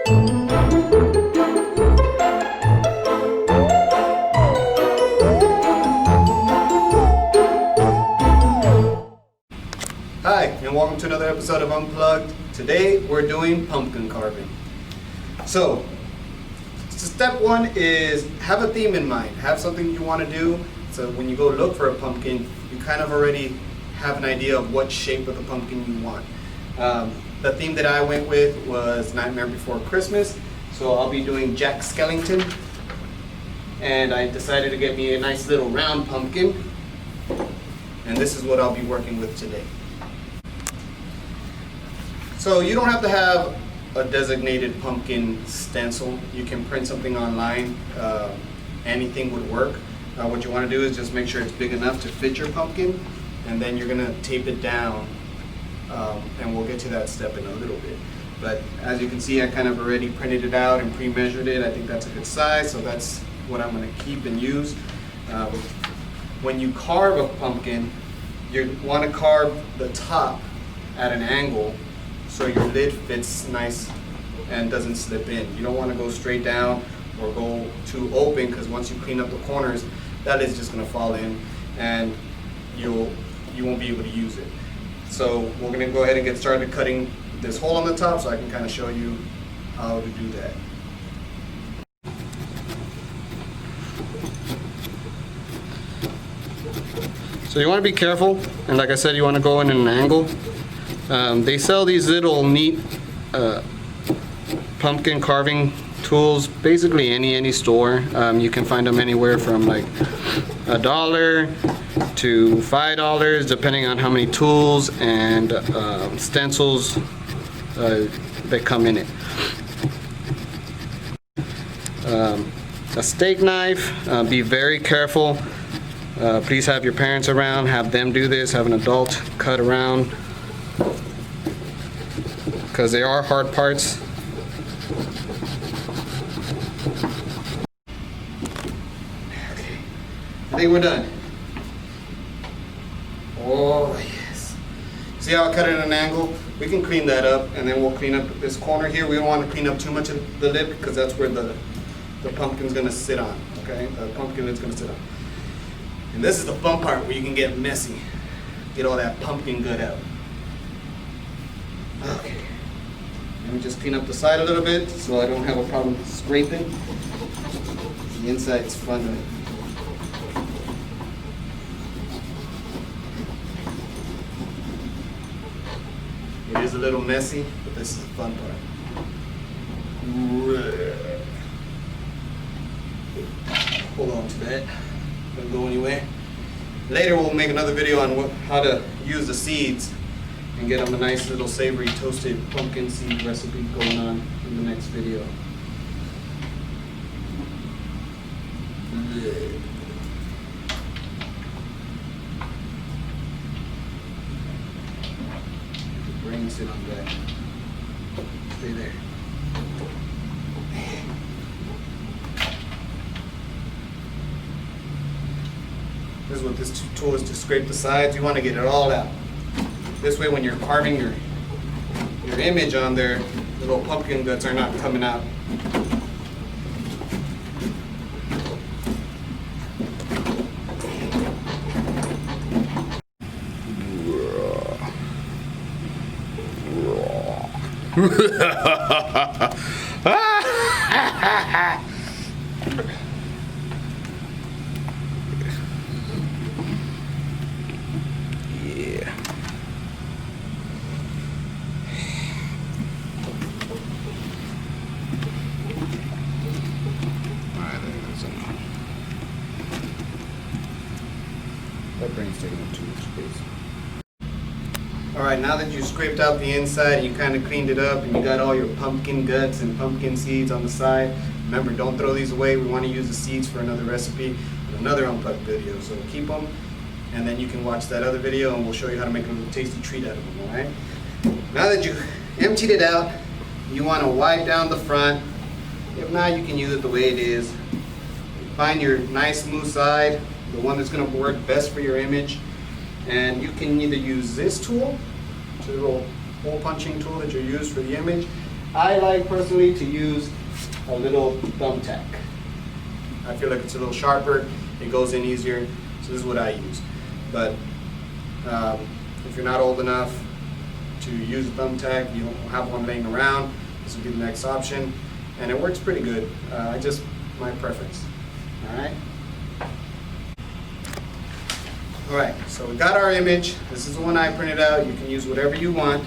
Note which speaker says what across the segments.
Speaker 1: Hi, and welcome to another episode of Unplugged. Today we're doing pumpkin carving. So step one is have a theme in mind. Have something you want to do. So when you go look for a pumpkin, you kind of already have an idea of what shape of the pumpkin you want. The theme that I went with was Nightmare Before Christmas. So I'll be doing Jack Skellington. And I decided to get me a nice little round pumpkin. And this is what I'll be working with today. So you don't have to have a designated pumpkin stencil. You can print something online. Anything would work. What you want to do is just make sure it's big enough to fit your pumpkin, and then you're going to tape it down, and we'll get to that step in a little bit. But as you can see, I kind of already printed it out and pre-measured it. I think that's a good size, so that's what I'm going to keep and use. When you carve a pumpkin, you want to carve the top at an angle so your lid fits nice and doesn't slip in. You don't want to go straight down or go too open, because once you clean up the corners, that lid's just going to fall in and you won't be able to use it. So we're going to go ahead and get started cutting this hole on the top so I can kind of show you how to do that. So you want to be careful, and like I said, you want to go in an angle. They sell these little neat pumpkin carving tools, basically any store. You can find them anywhere from like $1 to $5, depending on how many tools and stencils that come in it. A steak knife, be very careful. Please have your parents around, have them do this, have an adult cut around, because they are hard parts. Okay, I think we're done. Oh yes. See how I cut it at an angle? We can clean that up, and then we'll clean up this corner here. We don't want to clean up too much of the lip, because that's where the pumpkin's gonna sit on, okay? The pumpkin lid's gonna sit on. And this is the fun part where you can get messy. Get all that pumpkin gut out. Okay. Let me just clean up the side a little bit so I don't have a problem scraping. The inside's fun. It is a little messy, but this is the fun part. Hold on to that. Don't go anywhere. Later we'll make another video on how to use the seeds and get them a nice little savory toasted pumpkin seed recipe going on in the next video. The brain sit on that. Stay there. This is what this tool is, to scrape the sides. You want to get it all out. This way when you're carving your image on there, the little pumpkin guts are not coming out. That brain's taking up too much space. Alright, now that you scraped out the inside and you kind of cleaned it up and you got all your pumpkin guts and pumpkin seeds on the side, remember, don't throw these away. We want to use the seeds for another recipe and another Unplugged video. So keep them, and then you can watch that other video and we'll show you how to make a little tasty treat out of them, alright? Now that you emptied it out, you want to wipe down the front. If not, you can use it the way it is. Find your nice smooth side, the one that's going to work best for your image, and you can either use this tool, the little hole punching tool that you use for the image, I like personally to use a little thumbtack. I feel like it's a little sharper, it goes in easier, so this is what I use. But if you're not old enough to use a thumbtack, you don't have one laying around, this would be the next option, and it works pretty good. Just my preference. All right, so we got our image. This is the one I printed out. You can use whatever you want.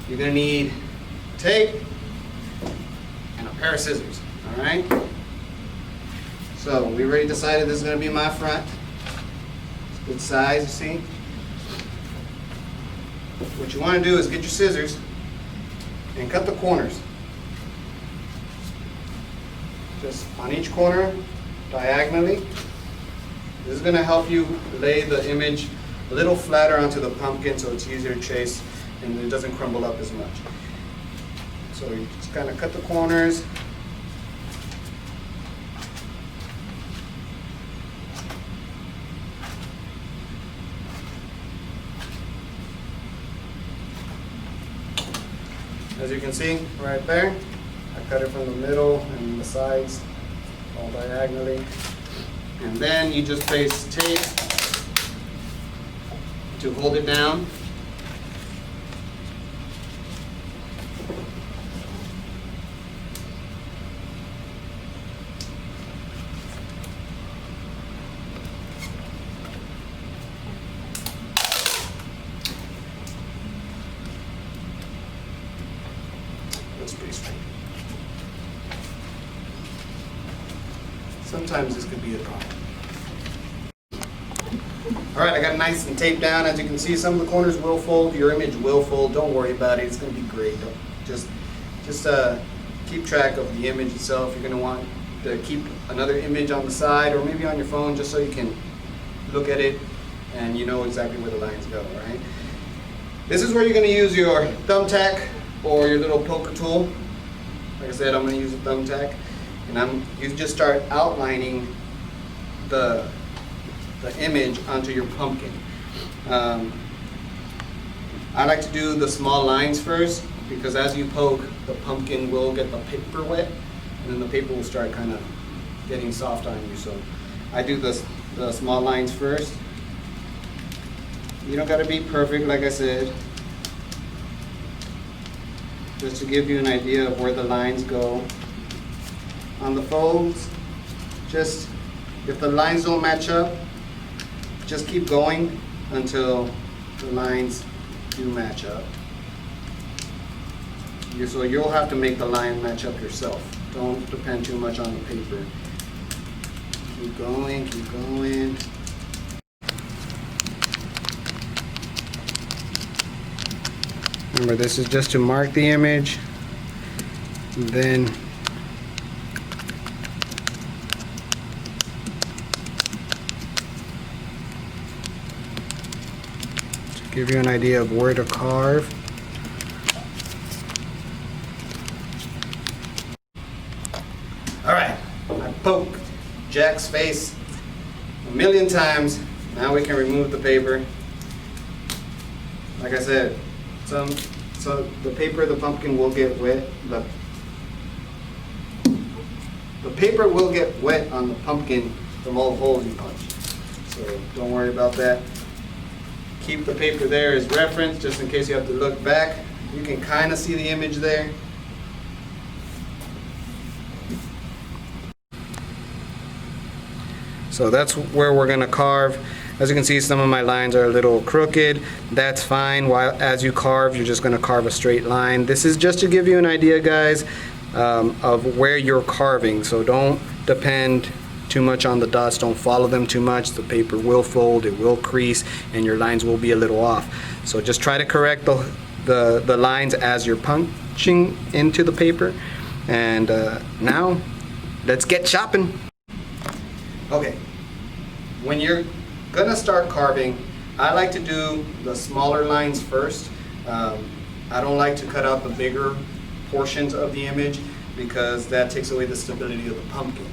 Speaker 1: You're gonna need tape and a pair of scissors. All right. So we already decided this is gonna be my front. It's good size, you see. What you want to do is get your scissors and cut the corners. Just on each corner, diagonally. This is going to help you lay the image a little flatter onto the pumpkin so it's easier to trace and it doesn't crumble up as much. So you just kind of cut the corners. As you can see right there, I cut it from the middle and the sides all diagonally. And then you just place tape to hold it down. That's pretty straight. Sometimes this could be a problem. All right, I got it nice and taped down. As you can see, some of the corners will fold. Your image will fold. Don't worry about it. It's going to be great. Just keep track of the image itself. You're going to want to keep another image on the side or maybe on your phone just so you can look at it and you know exactly where the lines go, right? This is where you're going to use your thumbtack or your little poker tool. Like I said, I'm going to use a thumbtack. And you just start outlining the image onto your pumpkin. I like to do the small lines first because as you poke, the pumpkin will get the paper wet and then the paper will start kind of getting soft on you. So I do the small lines first. You don't got to be perfect, like I said. Just to give you an idea of where the lines go. On the folds, just if the lines don't match up, just keep going until the lines do match up. So you'll have to make the line match up yourself. Don't depend too much on the paper. Keep going, keep going. Remember, this is just to mark the image. And then give you an idea of where to carve. All right, I poked Jack's face a million times. Now we can remove the paper. Like I said, so the paper, the pumpkin will get wet. The paper will get wet on the pumpkin from all the holes you punch. So don't worry about that. Keep the paper there as reference, just in case you have to look back. You can kind of see the image there. So that's where we're going to carve. As you can see, some of my lines are a little crooked. That's fine. While as you carve, you're just going to carve a straight line. This is just to give you an idea, guys, of where you're carving. So don't depend too much on the dust. Don't follow them too much. The paper will fold, it will crease, and your lines will be a little off. So just try to correct the lines as you're punching into the paper. And now, let's get chopping. Okay, when you're gonna start carving, I like to do the smaller lines first. I don't like to cut out the bigger portions of the image because that takes away the stability of the pumpkin.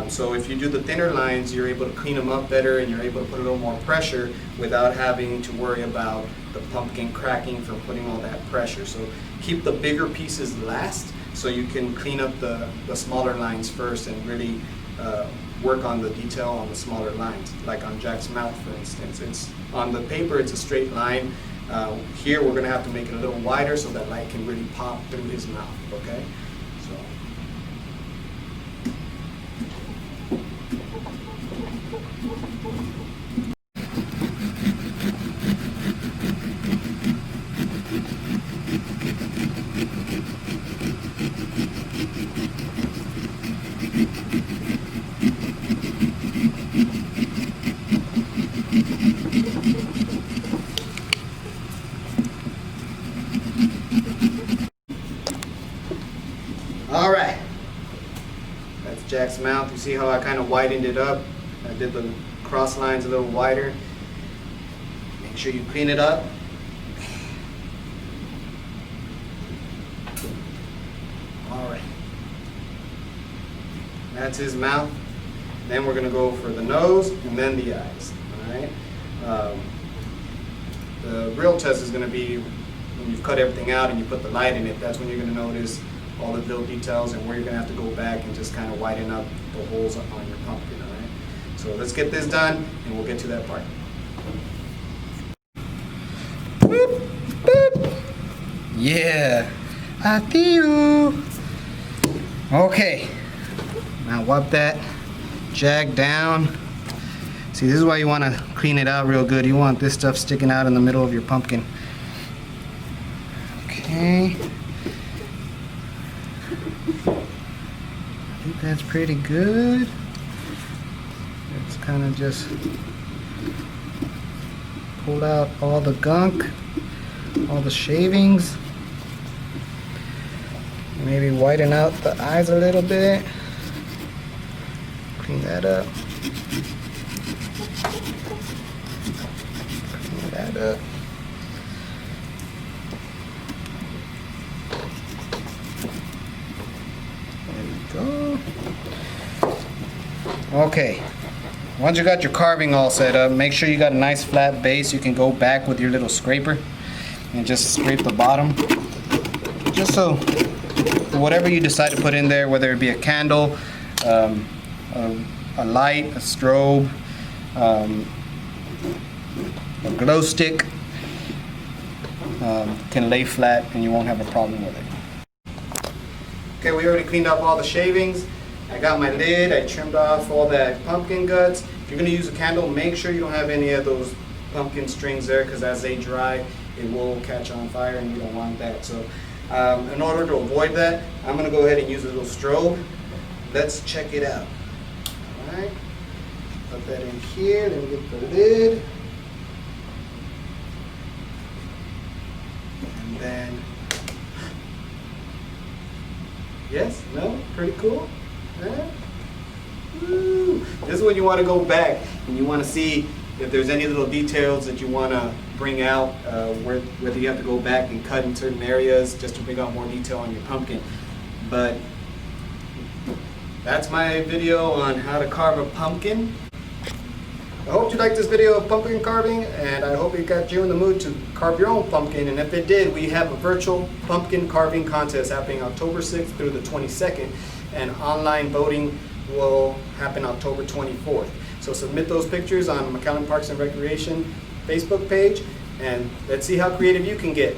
Speaker 1: So if you do the thinner lines, you're able to clean them up better and you're able to put a little more pressure without having to worry about the pumpkin cracking from putting all that pressure. So keep the bigger pieces last so you can clean up the smaller lines first and really work on the detail on the smaller lines. Like on Jack's mouth, for instance, it's on the paper it's a straight line. Here we're going to have to make it a little wider so that light can really pop through his mouth, okay? So. All right, that's Jack's mouth. You see how I kind of widened it up? I did the cross lines a little wider. Make sure you clean it up. All right, that's his mouth. Then we're gonna go for the nose and then the eyes, all right? The real test is gonna be when you've cut everything out and you put the light in it. That's when you're gonna notice all the little details and where you're gonna have to go back and just kind of widen up the holes on your pumpkin, all right? So let's get this done and we'll get to that part. Boop, boop. Yeah, I feel. Okay, now wipe that jag down. See, this is why you want to clean it out real good. You want this stuff sticking out in the middle of your pumpkin. Okay. I think that's pretty good. Let's kind of just pull out all the gunk, all the shavings. Maybe whiten out the eyes a little bit. Clean that up. Clean that up. Go. Okay, once you got your carving all set up, make sure you got a nice flat base. You can go back with your little scraper and just scrape the bottom, just so whatever you decide to put in there, whether it be a candle, a light, a strobe, a glow stick, can lay flat and you won't have a problem with it. Okay, we already cleaned up all the shavings. I got my lid, I trimmed off all that pumpkin guts. If you're going to use a candle, make sure you don't have any of those pumpkin strings there, because as they dry, it will catch on fire and you don't want that. So in order to avoid that, I'm going to go ahead and use a little strobe. Let's check it out. All right, put that in here, then get the lid. And then, yes, no, pretty cool. Yeah. Woo. This is when you want to go back and you want to see if there's any little details that you want to bring out, whether you have to go back and cut in certain areas just to bring out more detail on your pumpkin. But that's my video on how to carve a pumpkin. I hope you liked this video of pumpkin carving, and I hope it got you in the mood to carve your own pumpkin. And if it did, we have a virtual pumpkin carving contest happening October 6th through the 22nd, and online voting will happen October 24th. So submit those pictures on McAllen Parks and Recreation Facebook page, and let's see how creative you can get.